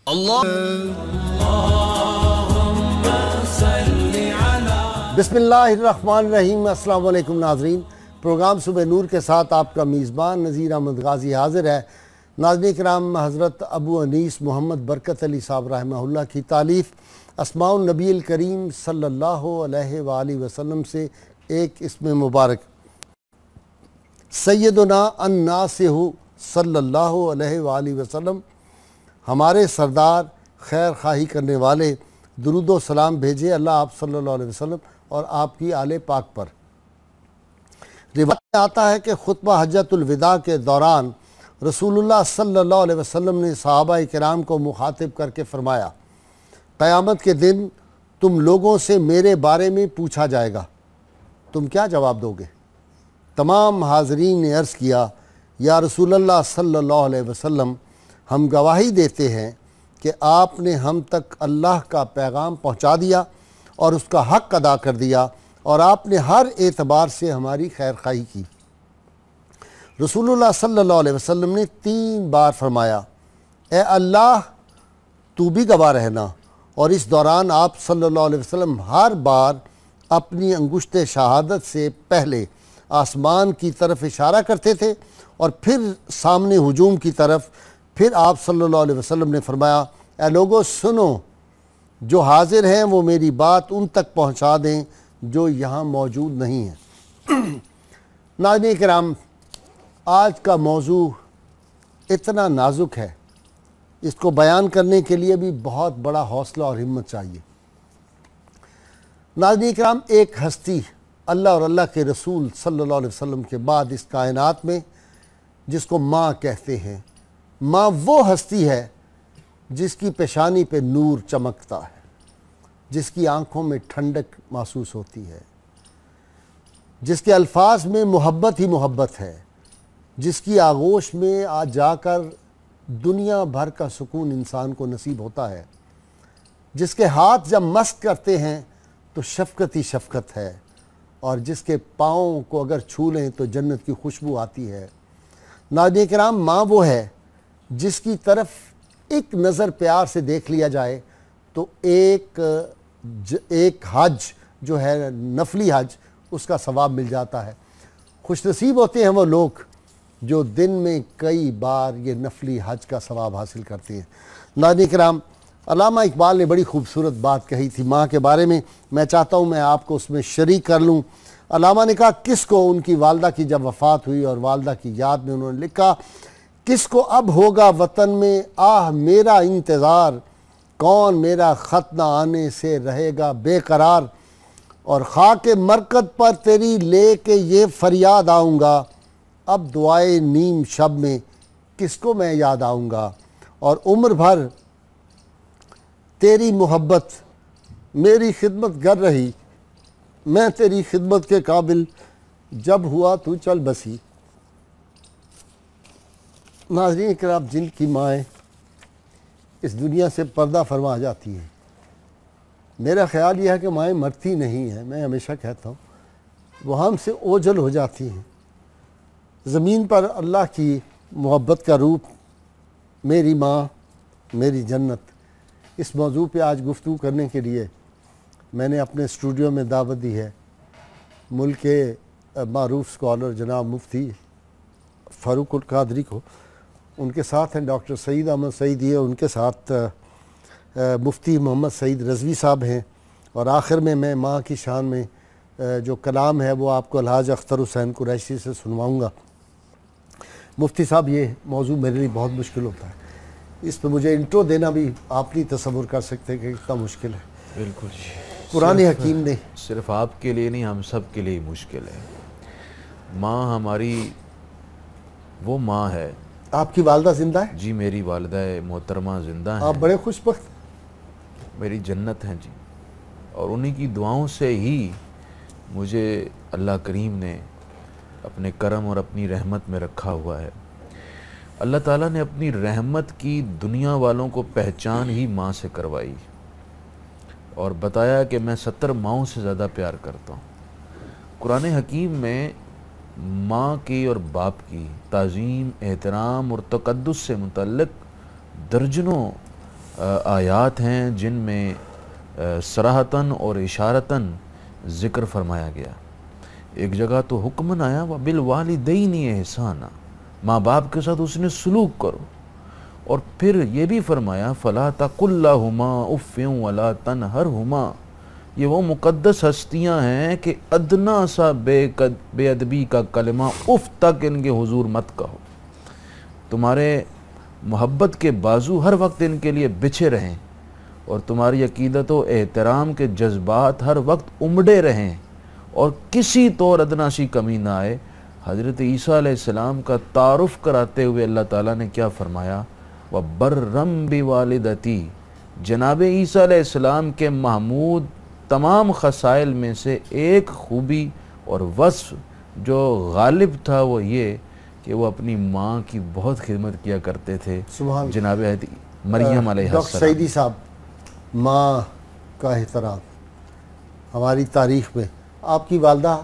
بسم اللہ الرحمن الرحیم۔ السلام علیکم ناظرین، پروگرام صبح نور کے ساتھ آپ کا میزبان نذیر احمد غازی حاضر ہے۔ ناظرین کرام، حضرت ابو انیس محمد برکت علی صاحب رحمہ اللہ کی تالیف اسماء النبی الکریم صلی اللہ علیہ وآلہ وسلم سے ایک اسم مبارک سیدنا الناصح صلی اللہ علیہ وآلہ وسلم، ہمارے سردار خیر خواہی کرنے والے، درود و سلام بھیجے اللہ آپ صلی اللہ علیہ وسلم اور آپ کی آل پاک پر۔ روایت میں آتا ہے کہ خطبہ حجۃ الوداع کے دوران رسول اللہ صلی اللہ علیہ وسلم نے صحابہ کرام کو مخاطب کر کے فرمایا، قیامت کے دن تم لوگوں سے میرے بارے میں پوچھا جائے گا، تم کیا جواب دو گے؟ تمام حاضرین نے عرض کیا، یا رسول اللہ صلی اللہ علیہ وسلم، ہم گواہی دیتے ہیں کہ آپ نے ہم تک اللہ کا پیغام پہنچا دیا اور اس کا حق ادا کر دیا، اور آپ نے ہر اعتبار سے ہماری خیر خواہی کی۔ رسول اللہ صلی اللہ علیہ وسلم نے 3 بار فرمایا، اے اللہ تو بھی گواہ رہنا، اور اس دوران آپ صلی اللہ علیہ وسلم ہر بار اپنی انگشت شہادت سے پہلے آسمان کی طرف اشارہ کرتے تھے اور پھر سامنے ہجوم کی طرف۔ پھر آپ صلی اللہ علیہ وسلم نے فرمایا، اے لوگو سنو، جو حاضر ہیں وہ میری بات ان تک پہنچا دیں جو یہاں موجود نہیں ہیں۔ ناظرین کرام، آج کا موضوع اتنا نازک ہے، اس کو بیان کرنے کے لیے بھی بہت بڑا حوصلہ اور ہمت چاہیے۔ ناظرین کرام، ایک ہستی اللہ اور اللہ کے رسول صلی اللہ علیہ وسلم کے بعد اس کائنات میں، جس کو ماں کہتے ہیں، ماں وہ ہستی ہے جس کی پیشانی پہ نور چمکتا ہے، جس کی آنکھوں میں ٹھنڈک محسوس ہوتی ہے، جس کے الفاظ میں محبت ہی محبت ہے، جس کی آغوش میں آ جا کر دنیا بھر کا سکون انسان کو نصیب ہوتا ہے، جس کے ہاتھ جب مس کرتے ہیں تو شفقت ہی شفقت ہے، اور جس کے پاؤں کو اگر چھو لیں تو جنت کی خوشبو آتی ہے۔ ناظرین کرام، ماں وہ ہے جس کی طرف ایک نظر پیار سے دیکھ لیا جائے تو ایک حج جو ہے نفلی حج، اس کا ثواب مل جاتا ہے۔ خوش نصیب ہوتے ہیں وہ لوگ جو دن میں کئی بار یہ نفلی حج کا ثواب حاصل کرتے ہیں۔ ناظرین کرام، علامہ اقبال نے بڑی خوبصورت بات کہی تھی ماں کے بارے میں، میں چاہتا ہوں میں آپ کو اس میں شریک کر لوں۔ علامہ نے کہا، کس کو ان کی والدہ کی جب وفات ہوئی اور والدہ کی یاد میں انہوں نے لکھا، کس کو اب ہوگا وطن میں آہ میرا انتظار، کون میرا خط نہ آنے سے رہے گا بے قرار، اور خاک مرکت پر تیری لے کے یہ فریاد آؤں گا، اب دعائے نیم شب میں کس کو میں یاد آؤں گا، اور عمر بھر تیری محبت میری خدمت کر رہی، میں تیری خدمت کے قابل جب ہوا تو چل بسی۔ ناظرین کرام، جن کی مائیں اس دنیا سے پردہ فرما جاتی ہیں، میرا خیال یہ ہے کہ مائیں مرتی نہیں ہیں، میں ہمیشہ کہتا ہوں وہ ہم سے اوجھل ہو جاتی ہیں۔ زمین پر اللہ کی محبت کا روپ، میری ماں میری جنت، اس موضوع پہ آج گفتگو کرنے کے لیے میں نے اپنے اسٹوڈیو میں دعوت دی ہے ملک کے معروف اسکالر جناب مفتی فاروق القادری کو۔ ان کے ساتھ ہیں ڈاکٹر سعید احمد سعیدی، ان کے ساتھ مفتی محمد سعید رضوی صاحب ہیں، اور آخر میں ماں کی شان میں جو کلام ہے وہ آپ کو الحاج اختر حسین قریشی سے سنواؤں گا۔ مفتی صاحب، یہ موضوع میرے لیے بہت مشکل ہوتا ہے، اس پہ مجھے انٹرو دینا بھی آپ نہیں تصور کر سکتے کہ کتنا مشکل ہے۔ بالکل جی، قرآن حکیم نے صرف آپ کے لیے نہیں، ہم سب کے لیے مشکل ہے۔ ماں ہماری وہ ماں ہے۔ آپ کی والدہ زندہ ہے؟ جی، میری والدہ محترمہ زندہ ہیں۔ آپ بڑے خوش بخت، میری جنت ہیں جی، اور انہی کی دعاؤں سے ہی مجھے اللہ کریم نے اپنے کرم اور اپنی رحمت میں رکھا ہوا ہے۔ اللہ تعالیٰ نے اپنی رحمت کی دنیا والوں کو پہچان ہی ماں سے کروائی، اور بتایا کہ میں 70 ماؤں سے زیادہ پیار کرتا ہوں۔ قرآن حکیم میں ماں کی اور باپ کی تعظیم، احترام اور تقدس سے متعلق درجنوں آیات ہیں جن میں صراحتاً اور اشارتاً ذکر فرمایا گیا. ایک جگہ تو حکمن آیا وَبِالْوَالِدَيْنِ احسانا، ماں باپ کے ساتھ اس نے سلوک کرو. اور پھر یہ بھی فرمایا فَلَا تَقُلْ لَهُمَا اُفٍّ وَلَا تَنْهَرْهُمَا. یہ وہ مقدس ہستیاں ہیں کہ ادنا سا بے ادبی کا کلمہ اف تک ان کے حضور مت کہو. تمہارے محبت کے بازو ہر وقت ان کے لیے بچھے رہیں اور تمہاری عقیدت و احترام کے جذبات ہر وقت امڑے رہیں اور کسی طور ادنا سی کمی نہ آئے. حضرت عیسیٰ علیہ السلام کا تعارف کراتے ہوئے اللہ تعالیٰ نے کیا فرمایا؟ وَبَرًّا بِوَالِدَتِي. جناب عیسیٰ علیہ السلام کے محمود تمام خصائل میں سے ایک خوبی اور وصف جو غالب تھا وہ یہ کہ وہ اپنی ماں کی بہت خدمت کیا کرتے تھے. جناب مریم علیہ السلام. ڈاکٹر سعیدی صاحب، ماں کا احترام ہماری تاریخ میں، آپ کی والدہ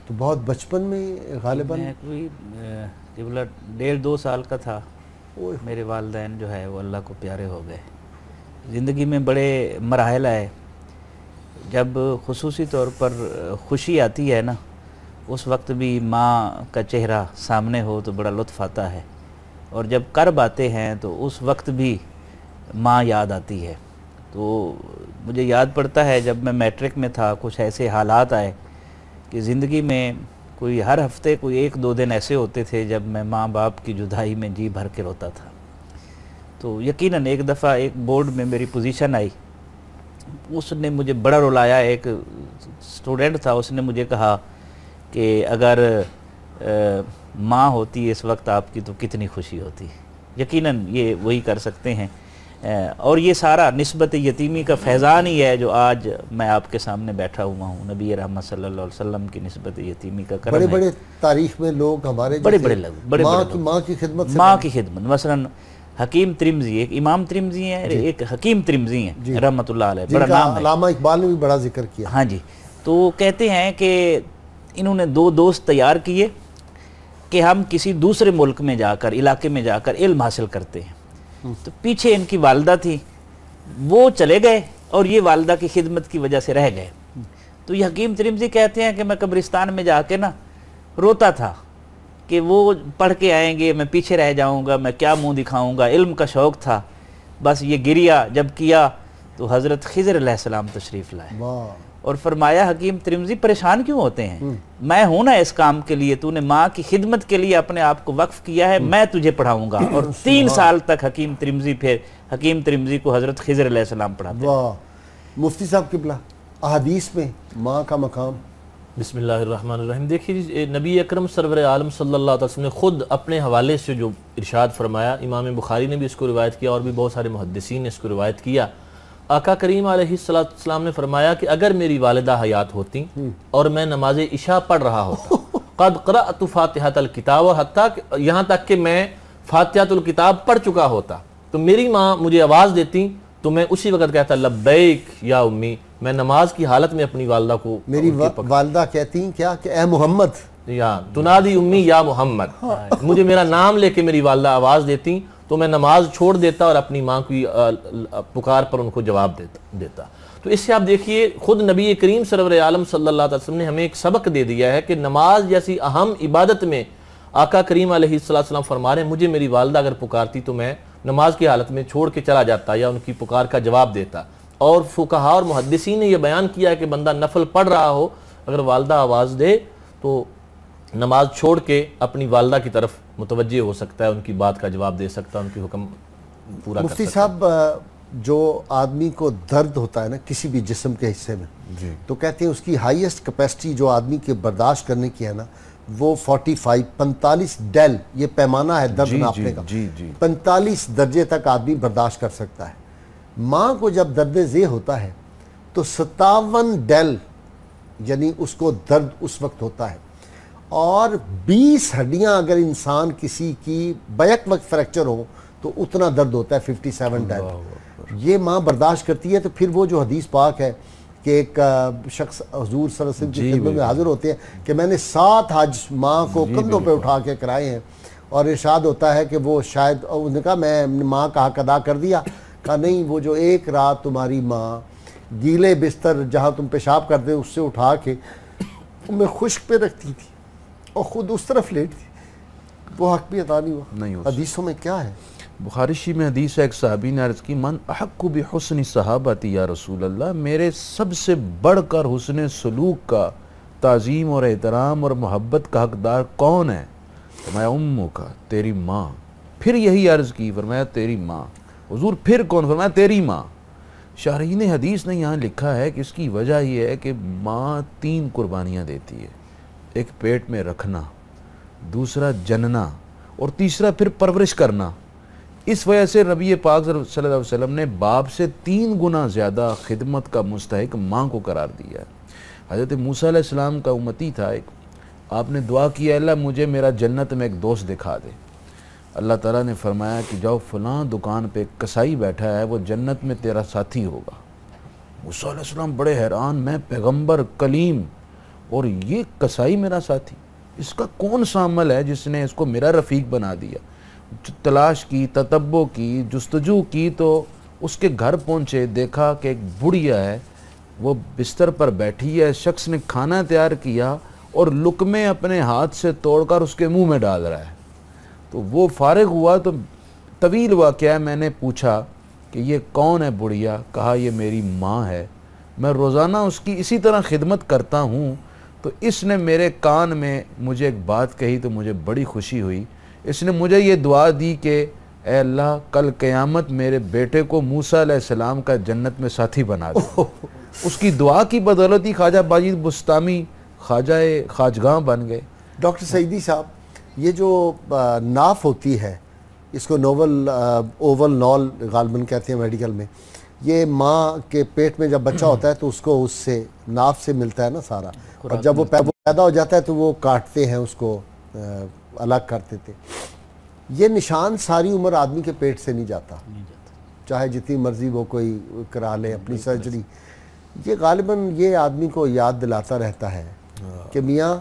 تو بہت بچپن میں غالباً میں کوئی 1.5-2 سال کا تھا، میرے والدین جو ہے وہ اللہ کو پیارے ہو گئے. زندگی میں بڑے مراحل آئے. جب خصوصی طور پر خوشی آتی ہے نا، اس وقت بھی ماں کا چہرہ سامنے ہو تو بڑا لطف آتا ہے، اور جب کرب آتے ہیں تو اس وقت بھی ماں یاد آتی ہے. تو مجھے یاد پڑتا ہے جب میں میٹرک میں تھا، کچھ ایسے حالات آئے کہ زندگی میں کوئی ہر ہفتے کوئی 1-2 دن ایسے ہوتے تھے جب میں ماں باپ کی جدائی میں جی بھر کے روتا تھا. تو یقیناً ایک دفعہ ایک بورڈ میں میری پوزیشن آئی، اس نے مجھے بڑا رلایا. ایک اسٹوڈنٹ تھا، اس نے مجھے کہا کہ اگر ماں ہوتی اس وقت آپ کی تو کتنی خوشی ہوتی. یقیناً یہ وہی کر سکتے ہیں، اور یہ سارا نسبت یتیمی کا فیضان ہی ہے جو آج میں آپ کے سامنے بیٹھا ہوا ہوں. نبی رحمت صلی اللہ علیہ وسلم کی نسبت یتیمی کا کرم ہے. بڑے تاریخ میں لوگ ہمارے بڑے لوگ ماں کی خدمت سے، ماں کی خدمت. مثلاً حکیم ترمذی، ایک امام ترمذی ہیں، ایک حکیم ترمذی ہیں رحمت اللہ علیہ، بڑا نام ہے. علامہ اقبال نے بھی بڑا ذکر کیا. ہاں جی. تو کہتے ہیں کہ انہوں نے 2 دوست تیار کیے کہ ہم کسی دوسرے ملک میں جا کر، علاقے میں جا کر علم حاصل کرتے ہیں. تو پیچھے ان کی والدہ تھی، وہ چلے گئے اور یہ والدہ کی خدمت کی وجہ سے رہ گئے. تو یہ حکیم ترمذی کہتے ہیں کہ میں قبرستان میں جا کے نا روتا تھا کہ وہ پڑھ کے آئیں گے، میں پیچھے رہ جاؤں گا، میں کیا منہ دکھاؤں گا. علم کا شوق تھا، بس یہ گریا جب کیا تو حضرت خضر علیہ السلام تشریف لائے اور فرمایا حکیم ترمذی پریشان کیوں ہوتے ہیں، میں ہوں نا اس کام کے لیے، تو نے ماں کی خدمت کے لیے اپنے آپ کو وقف کیا ہے، میں تجھے پڑھاؤں گا. اور 3 سال تک حکیم ترمذی کو حضرت خضر علیہ السلام پڑھاتے. مفتی صاحب قبلہ، احادیث میں ماں کا مقام. بسم اللہ الرحمن الرحیم. دیکھیے نبی اکرم سرور عالم صلی اللہ علیہ وسلم نے خود اپنے حوالے سے جو ارشاد فرمایا، امام بخاری نے بھی اس کو روایت کیا اور بھی بہت سارے محدثین نے اس کو روایت کیا. آقا کریم علیہ السلام نے فرمایا کہ اگر میری والدہ حیات ہوتی اور میں نماز عشاء پڑھ رہا ہوتا قد قرأت فاتحۃ الکتاب، حتیٰ یہاں تک کہ میں فاتحۃ الکتاب پڑھ چکا ہوتا، تو میری ماں مجھے آواز دیتی تو میں اسی وقت کہتا لبیک یا امی. میں نماز کی حالت میں اپنی والدہ کو، میری والدہ کہتی ہیں کیا کہ اے محمد، یا تنادی امی یا محمد، مجھے میرا نام لے کے میری والدہ آواز دیتی تو میں نماز چھوڑ دیتا اور اپنی ماں کی پکار پر ان کو جواب دیتا. تو اس سے آپ دیکھیے خود نبی کریم سرور عالم صلی اللہ علیہ وسلم نے ہمیں ایک سبق دے دیا ہے کہ نماز جیسی اہم عبادت میں آقا کریم علیہ السلام فرما رہے ہیں مجھے میری والدہ اگر پکارتی تو میں نماز کی حالت میں چھوڑ کے چلا جاتا یا ان کی پکار کا جواب دیتا. اور فقہاء اور محدثین نے یہ بیان کیا ہے کہ بندہ نفل پڑھ رہا ہو، اگر والدہ آواز دے تو نماز چھوڑ کے اپنی والدہ کی طرف متوجہ ہو سکتا ہے، ان کی بات کا جواب دے سکتا ہے، ان کی حکم پورا کر سکتا ہے. مفتی صاحب، جو آدمی کو درد ہوتا ہے نا کسی بھی جسم کے حصے میں، تو کہتے ہیں اس کی ہائیسٹ کیپیسٹی جو آدمی کے برداشت کرنے کی ہے نا وہ 45 ڈیل، یہ پیمانہ ہے درد ناپنے کا، 45 درجے تک آدمی برداشت کر سکتا ہے. ماں کو جب درد ذیل ہوتا ہے تو 57 ڈیل یعنی اس کو درد اس وقت ہوتا ہے. اور 20 ہڈیاں اگر انسان کسی کی بیک وقت فریکچر ہو تو اتنا درد ہوتا ہے 57 ڈیل. یہ ماں برداشت کرتی ہے. تو پھر وہ جو حدیث پاک ہے کہ ایک شخص حضور صلی اللہ علیہ وسلم کی خدمت میں حاضر ہوتے ہیں کہ میں نے 7 حج ماں کو کندھوں پہ اٹھا کے کرائے ہیں، اور ارشاد ہوتا ہے کہ وہ شاید انہوں نے کہا میں ماں کا حق ادا کر دیا، کہا نہیں، وہ جو ایک رات تمہاری ماں گیلے بستر جہاں تم پیشاب کرتے اس سے اٹھا کے تمہیں خشک پہ رکھتی تھی اور خود اس طرف لیٹتی، وہ حق بھی عطا نہیں ہوا۔ حدیثوں میں کیا ہے؟ بخاری شریف میں حدیث ہے، ایک صحابی نے عرض کی من احق بحسن صحابتی یا رسول اللہ، میرے سب سے بڑھ کر حسن سلوک کا، تعظیم اور احترام اور محبت کا حقدار کون ہے؟ فرمایا امو کا، تیری ماں۔ پھر یہی عرض کی، فرمایا تیری ماں۔ حضور پھر کون؟ فرمایا تیری ماں۔ شارحین حدیث نے یہاں لکھا ہے کہ اس کی وجہ یہ ہے کہ ماں 3 قربانیاں دیتی ہے، ایک پیٹ میں رکھنا، دوسرا جننا، اور تیسرا پھر پرورش کرنا۔ اس وجہ سے نبی پاک صلی اللہ علیہ وسلم نے باپ سے 3 گنا زیادہ خدمت کا مستحق ماں کو قرار دیا ہے۔ حضرت موسیٰ علیہ السلام کا امتی تھا ایک، آپ نے دعا کیا اللہ مجھے میرا جنت میں ایک دوست دکھا دے۔ اللہ تعالیٰ نے فرمایا کہ جاؤ فلاں دکان پہ کسائی بیٹھا ہے، وہ جنت میں تیرا ساتھی ہوگا۔ موسیٰ علیہ السلام بڑے حیران، میں پیغمبر کلیم اور یہ کسائی میرا ساتھی، اس کا کون سا عمل ہے جس نے اس کو میرا رفیق بنا دیا؟ تلاش کی، تتبع کی، جستجو کی، تو اس کے گھر پہنچے، دیکھا کہ ایک بڑھیا ہے، وہ بستر پر بیٹھی ہے، شخص نے کھانا تیار کیا اور لقمے اپنے ہاتھ سے توڑ کر اس کے منہ میں ڈال رہا ہے۔ تو وہ فارغ ہوا، تو طویل واقعہ ہے، میں نے پوچھا کہ یہ کون ہے بڑھیا؟ کہا یہ میری ماں ہے، میں روزانہ اس کی اسی طرح خدمت کرتا ہوں، تو اس نے میرے کان میں مجھے ایک بات کہی تو مجھے بڑی خوشی ہوئی۔ اس نے مجھے یہ دعا دی کہ اے اللہ کل قیامت میرے بیٹے کو موسیٰ علیہ السلام کا جنت میں ساتھی بنا دے۔ اس کی دعا کی بدولت ہی خواجہ باجید بستامی خواجہ خواجگاں بن گئے۔ ڈاکٹر سعیدی صاحب، یہ جو ناف ہوتی ہے، اس کو اوول نال غالباً کہتے ہیں میڈیکل میں، یہ ماں کے پیٹ میں جب بچہ ہوتا ہے تو اس کو اس سے ناف سے ملتا ہے نا سارا، اور جب وہ پیدا ہو جاتا ہے تو وہ کاٹتے ہیں اس کو، الگ کرتے تھے۔ یہ نشان ساری عمر آدمی کے پیٹ سے نہیں جاتا، چاہے جتنی مرضی وہ کوئی کرا لے اپنی سرجری، یہ غالباً یہ آدمی کو یاد دلاتا رہتا ہے کہ میاں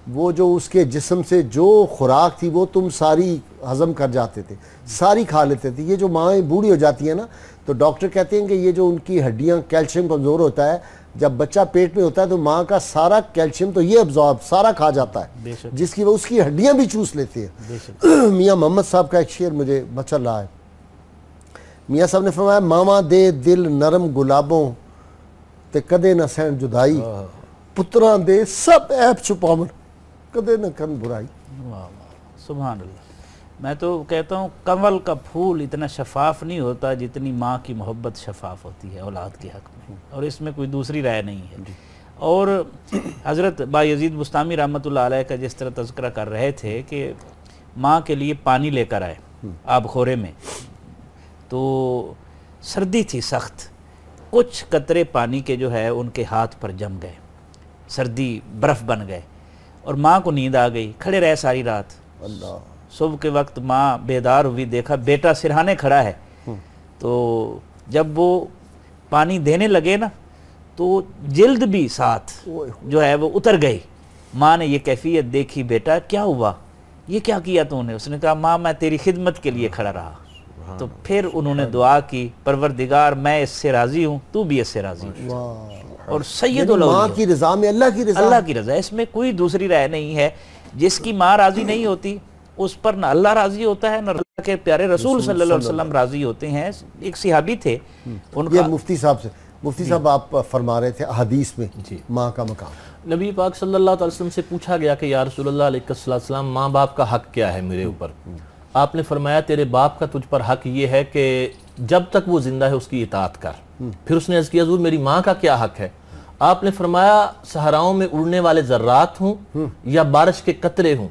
وہ جو اس کے جسم سے جو خوراک تھی وہ تم ساری ہضم کر جاتے تھے، ساری کھا لیتے تھے۔ یہ جو مائیں بوڑھی ہو جاتی ہیں نا، تو ڈاکٹر کہتے ہیں کہ یہ جو ان کی ہڈیاں کیلشیم کمزور ہوتا ہے، جب بچہ پیٹ میں ہوتا ہے تو ماں کا سارا کیلشیم تو یہ ابزارب سارا کھا جاتا ہے، جس کی وہ اس کی ہڈیاں بھی چوس لیتے ہیں۔ میاں محمد صاحب کا ایک شعر مجھے مچل رہا ہے، میاں صاحب نے فرمایا ماما دے دل نرم گلابوں تے کدے نہ سہن جدائی، پتراں دے سب عیب چھپاون کدے نہ کرن برائی۔ سبحان اللہ۔ میں تو کہتا ہوں کنول کا پھول اتنا شفاف نہیں ہوتا جتنی ماں کی محبت شفاف ہوتی ہے اولاد کے حق میں، اور اس میں کوئی دوسری رائے نہیں ہے۔ اور حضرت بایزید بستامی رحمۃ اللہ علیہ کا جس طرح تذکرہ کر رہے تھے کہ ماں کے لیے پانی لے کر آئے آب خورے میں، تو سردی تھی سخت، کچھ قطرے پانی کے جو ہے ان کے ہاتھ پر جم گئے، سردی برف بن گئے، اور ماں کو نیند آ گئی، کھڑے رہے ساری رات۔ اللہ، صبح کے وقت ماں بیدار ہوئی، دیکھا بیٹا سرہانے کھڑا ہے، تو جب وہ پانی دینے لگے نا تو جلد بھی ساتھ جو ہے وہ اتر گئی۔ ماں نے یہ کیفیت دیکھی، بیٹا کیا ہوا، یہ کیا کیا تو نے؟ اس نے کہا ماں میں تیری خدمت کے لیے کھڑا رہا۔ تو پھر انہوں نے دعا کی پروردگار میں اس سے راضی ہوں، تو بھی اس سے راضی ہوں، اور سید ماں کی رضا میں اللہ کی رضا، اللہ کی رضا، اس میں کوئی دوسری رائے نہیں ہے۔ جس کی ماں راضی نہیں ہوتی اس پر نہ اللہ راضی ہوتا ہے، نہ اللہ کے پیارے رسول صلی اللہ علیہ وسلم راضی ہوتے ہیں۔ ایک صحابی تھے، ان کا مفتی صاحب سے، مفتی صاحب آپ فرما رہے تھے حدیث میں ماں کا مقام، نبی پاک صلی اللہ علیہ وسلم سے پوچھا گیا کہ یا رسول اللہ علیہ السلام ماں باپ کا حق کیا ہے میرے اوپر؟ آپ نے فرمایا تیرے باپ کا تجھ پر حق یہ ہے کہ جب تک وہ زندہ ہے اس کی اطاعت کر۔ پھر اس نے عرض کیا حضور میری ماں کا کیا حق ہے؟ آپ نے فرمایا صحراؤں میں اڑنے والے ذرات ہوں یا بارش کے قطرے ہوں،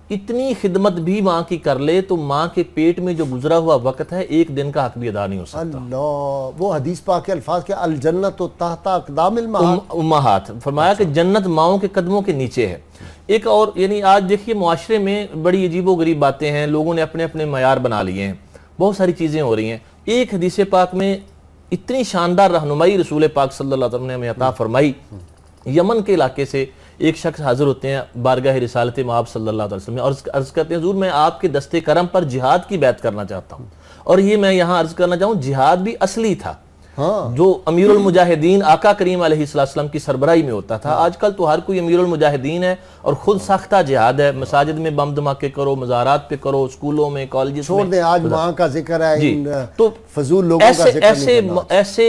اتنی خدمت بھی ماں کی کر لے تو ماں کے پیٹ میں جو گزرا ہوا وقت ہے ایک دن کا حق بھی ادا نہیں ہو سکتا۔ اللہ، وہ حدیث پاک کے الفاظ کے الجنت تحت اقدام امہات، فرمایا کہ جنت ماؤں کے قدموں کے نیچے ہے۔ ایک اور یعنی آج دیکھیے معاشرے میں بڑی عجیب و غریب باتیں ہیں، لوگوں نے اپنے اپنے معیار بنا لیے ہیں، بہت ساری چیزیں ہو رہی ہیں۔ ایک حدیث پاک میں اتنی شاندار رہنمائی رسول پاک صلی اللہ علیہ وسلم نے ہمیں عطا فرمائی۔ یمن کے علاقے سے ایک شخص حاضر ہوتے ہیں بارگاہ رسالت مآب صلی اللہ علیہ وسلم میں، اور عرض کرتے ہیں حضور میں آپ کے دستے کرم پر جہاد کی بیعت کرنا چاہتا ہوں، اور یہ میں یہاں عرض کرنا چاہوں جہاد بھی اصلی تھا ہاں جو امیر المجاہدین آقا کریم علیہ السلام کی سربراہی میں ہوتا تھا. آج کل تو ہر کوئی امیر المجاہدین ہے اور خود ساختہ جہاد ہے. مساجد میں بم دھماکے کرو, مزارات پہ کرو, اسکولوں میں, کالجز چھوڑ میں. دیں, آج ماں کا ذکر ہے, جی. ان تو فضول لوگوں کا ذکر نہیں کرنا. ایسے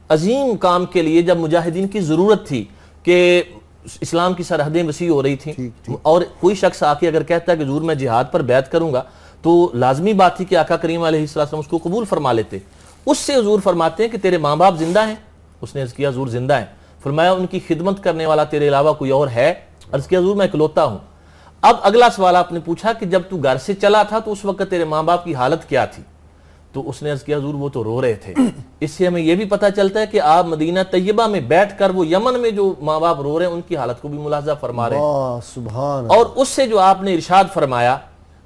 عظیم کام کے لیے جب مجاہدین کی ضرورت تھی کہ اسلام کی سرحدیں وسیع ہو رہی تھیں اور کوئی شخص آ کے اگر کہتا ہے کہ حضور میں جہاد پر بیعت کروں گا, تو لازمی بات تھی کہ آقا کریم علیہ السلام اس کو قبول فرما لیتے. اس سے حضور فرماتے ہیں کہ تیرے ماں باپ زندہ ہیں؟ اس نے عرض کیا حضور زندہ ہیں. فرمایا ان کی خدمت کرنے والا تیرے علاوہ کوئی اور ہے؟ عرض کیا حضور میں اکلوتا ہوں. اب اگلا سوال آپ نے پوچھا کہ جب تو گھر سے چلا تھا تو اس وقت تیرے ماں باپ کی حالت کیا تھی؟ تو اس نے عرض کیا حضور وہ تو رو رہے تھے. اس سے ہمیں یہ بھی پتہ چلتا ہے کہ آپ مدینہ طیبہ میں بیٹھ کر وہ یمن میں جو ماں باپ رو رہے ہیں ان کی حالت کو بھی ملاحظہ فرما رہے ہیں. سبحان اور اس سے جو آپ نے ارشاد فرمایا,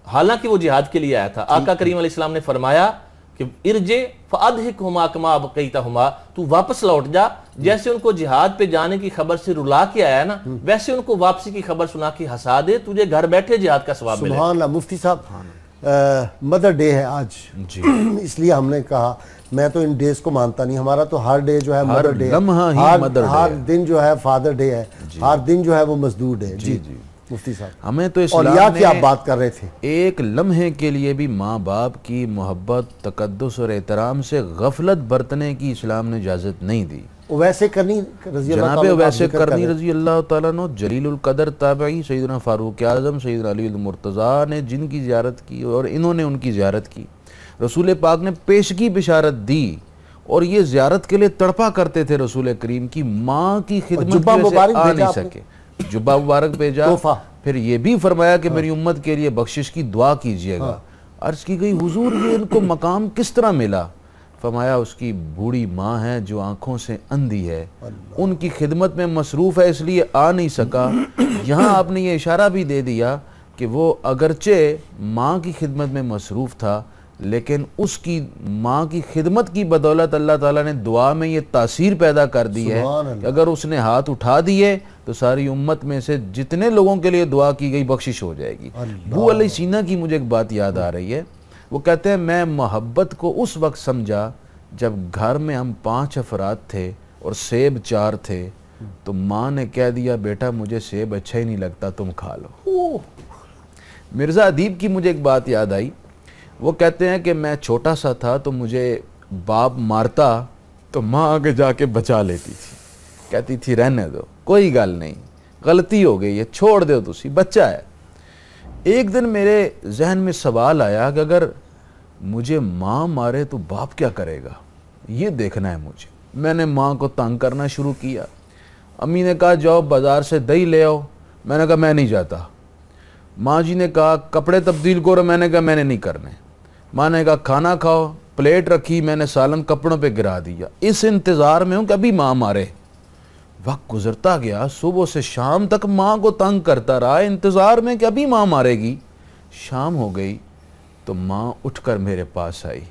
حالانکہ وہ جہاد کے لیے آیا تھا, آقا کریم علیہ السلام نے فرمایا کہ ارجع فادھکہما کما بقیتہما, تو واپس لوٹ جا, جیسے ان کو جہاد پہ جانے کی خبر سے رلا کے آیا نا ویسے ان کو واپسی کی خبر سنا کے ہنسا دے, تجھے گھر بیٹھے جہاد کا ثواب ملے. سبحان اللہ. مفتی صاحب مدر ڈے ہے آج, اس لیے ہم نے کہا, میں تو ان ڈیز کو مانتا نہیں, ہمارا تو ہر ڈے جو ہے مدر ڈے ہے, ہر دن جو ہے فادر ڈے ہے, ہر دن جو ہے وہ مزدور ڈے ہے. جی مفتی صاحب, ہمیں تو اور یا کہ آپ بات کر رہے تھے, ایک لمحے کے لیے بھی ماں باپ کی محبت, تقدس اور احترام سے غفلت برتنے کی اسلام نے اجازت نہیں دی. ویسے کرنی رضی اللہ جناب تعالیٰ ویسے کرنی رضی اللہ تعالیٰ عنہ جلیل القدر تابعی سیدنا فاروق اعظم سیدنا علی المرتضیٰ نے جن کی زیارت کی اور انہوں نے ان کی زیارت کی, رسول پاک نے پیشگی بشارت دی اور یہ زیارت کے لیے تڑپا کرتے تھے رسول کریم کی ماں کی خدمت کی وجہ سے آ نہیں سکے. جبہ مبارک بھیجا, پھر یہ بھی فرمایا کہ میری امت کے لیے بخشش کی دعا کیجئے گا. عرض کی گئی حضور یہ ان کو مقام کس طرح ملا؟ فرمایا اس کی بوڑھی ماں ہے جو آنکھوں سے اندھی ہے, ان کی خدمت میں مصروف ہے اس لیے آ نہیں سکا. یہاں آپ نے یہ اشارہ بھی دے دیا کہ وہ اگرچہ ماں کی خدمت میں مصروف تھا لیکن اس کی ماں کی خدمت کی بدولت اللہ تعالیٰ نے دعا میں یہ تاثیر پیدا کر دی ہے کہ اگر اس نے ہاتھ اٹھا دیے تو ساری امت میں سے جتنے لوگوں کے لیے دعا کی گئی بخشش ہو جائے گی. ابو علیہ سینہ کی مجھے ایک بات یاد آ رہی ہے, وہ کہتے ہیں میں محبت کو اس وقت سمجھا جب گھر میں ہم 5 افراد تھے اور سیب 4 تھے, تو ماں نے کہہ دیا بیٹا مجھے سیب اچھا ہی نہیں لگتا تم کھا لو. مرزا ادیب کی مجھے ایک بات یاد آئی, وہ کہتے ہیں کہ میں چھوٹا سا تھا تو مجھے باپ مارتا تو ماں آگے جا کے بچا لیتی تھی, کہتی تھی رہنے دو کوئی گل نہیں, غلطی ہو گئی ہے چھوڑ دو تسی بچہ ہے. ایک دن میرے ذہن میں سوال آیا کہ اگر مجھے ماں مارے تو باپ کیا کرے گا, یہ دیکھنا ہے مجھے. میں نے ماں کو تنگ کرنا شروع کیا. امی نے کہا جاؤ بازار سے دہی لے آؤ, میں نے کہا میں نہیں جاتا. ماں جی نے کہا کپڑے تبدیل کرو, میں نے کہا میں نے نہیں کرنے. ماں نے کہا کھانا کھاؤ, پلیٹ رکھی, میں نے سالن کپڑوں پہ گرا دیا. اس انتظار میں ہوں کہ ابھی ماں مارے. وقت گزرتا گیا, صبح سے شام تک ماں کو تنگ کرتا رہا انتظار میں کہ ابھی ماں مارے گی. شام ہو گئی تو ماں اٹھ کر میرے پاس آئی,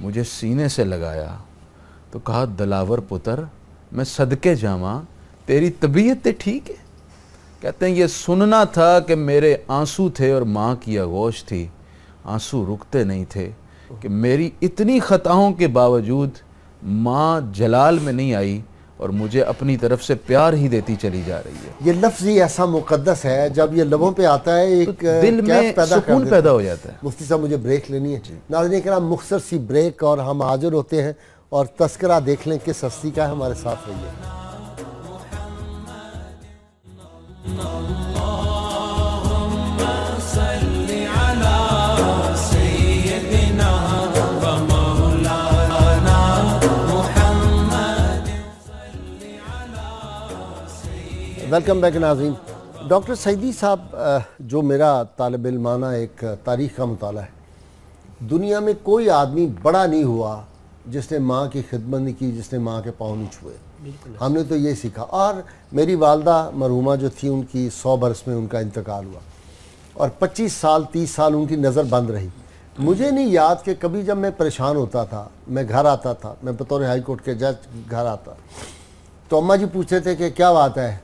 مجھے سینے سے لگایا تو کہا دلاور پتر میں صدقے جاواں تیری طبیعت تے ٹھیک ہے؟ کہتے ہیں یہ سننا تھا کہ میرے آنسو تھے اور ماں کی آغوش تھی, آنسو رکتے نہیں تھے کہ میری اتنی خطاؤں کے باوجود ماں جلال میں نہیں آئی اور مجھے اپنی طرف سے پیار ہی دیتی چلی جا رہی ہے. یہ لفظ ہی ایسا مقدس ہے, جب یہ لبوں پہ آتا ہے ایک دل میں سکون پیدا ہو جاتا ہے. مفتی صاحب مجھے بریک لینی ہے. ناظرین کرام مختصر سی بریک اور ہم حاضر ہوتے ہیں اور تذکرہ دیکھ لیں کس ہستی کا ہے. ہمارے ساتھ رہیے. ویلکم بیک ناظرین. ڈاکٹر سعیدی صاحب, جو میرا طالب علمانہ ایک تاریخ کا مطالعہ ہے, دنیا میں کوئی آدمی بڑا نہیں ہوا جس نے ماں کی خدمت نہیں کی, جس نے ماں کے پاؤں نہیں چھوئے. ہم نے تو یہ سیکھا. اور میری والدہ مرحومہ جو تھی ان کی 100 برس میں ان کا انتقال ہوا اور 25 سال 30 سال ان کی نظر بند رہی. مجھے نہیں یاد کہ کبھی جب میں پریشان ہوتا تھا, میں گھر آتا تھا, میں بطور ہائی کورٹ کے جج گھر آتا تو اماں جی پوچھتے تھے کہ کیا بات ہے,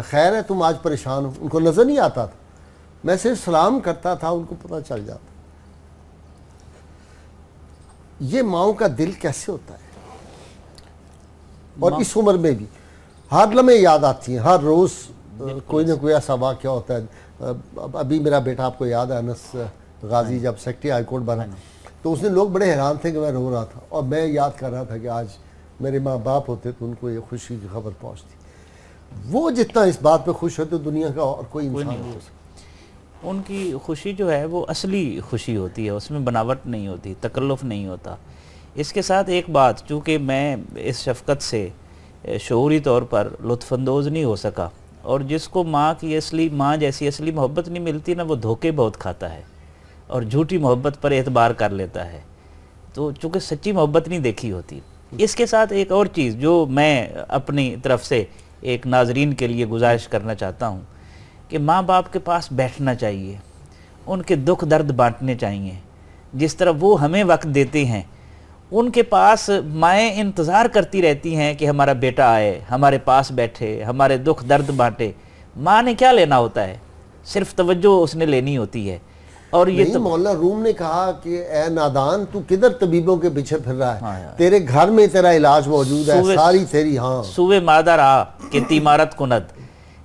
خیر ہے تم آج پریشان ہو. ان کو نظر نہیں آتا تھا, میں صرف سلام کرتا تھا, ان کو پتہ چل جاتا. یہ ماؤں کا دل کیسے ہوتا ہے، اور اس عمر میں بھی ہر لمحے یاد آتی ہیں، ہر روز کوئی نہ کوئی ایسا واقعہ ہوتا ہے. ابھی میرا بیٹا آپ کو یاد ہے انس غازی جب سیکرٹری ہائی کورٹ بنا تو اس دن لوگ بڑے حیران تھے کہ میں رو رہا تھا، اور میں یاد کر رہا تھا کہ آج میرے ماں باپ ہوتے تو ان کو یہ خوشی کی خبر پہنچتی. وہ جتنا اس بات پہ خوش ہوتے دنیا کا اور کوئی انسان نہیں ہو سکتا. ان کی خوشی جو ہے وہ اصلی خوشی ہوتی ہے، اس میں بناوٹ نہیں ہوتی، تکلف نہیں ہوتا. اس کے ساتھ ایک بات، چونکہ میں اس شفقت سے شعوری طور پر لطف اندوز نہیں ہو سکا، اور جس کو ماں جیسی اصلی محبت نہیں ملتی نا، وہ دھوکے بہت کھاتا ہے اور جھوٹی محبت پر اعتبار کر لیتا ہے. تو چونکہ سچی محبت نہیں دیکھی ہوتی. اس کے ساتھ ایک اور چیز جو میں اپنی طرف سے ایک ناظرین کے لیے گزارش کرنا چاہتا ہوں کہ ماں باپ کے پاس بیٹھنا چاہیے، ان کے دکھ درد بانٹنے چاہیے. جس طرح وہ ہمیں وقت دیتے ہیں، ان کے پاس مائیں انتظار کرتی رہتی ہیں کہ ہمارا بیٹا آئے، ہمارے پاس بیٹھے، ہمارے دکھ درد بانٹے. ماں نے کیا لینا ہوتا ہے؟ صرف توجہ اس نے لینی ہوتی ہے. اور یہ مولانا روم نے کہا کہ اے نادان تو کدھر طبیبوں کے پیچھے پھر رہا ہے، تیرے گھر میں تیرا علاج موجود ہے، ساری تیری سوئے مادر آ کہ تیمارت کند،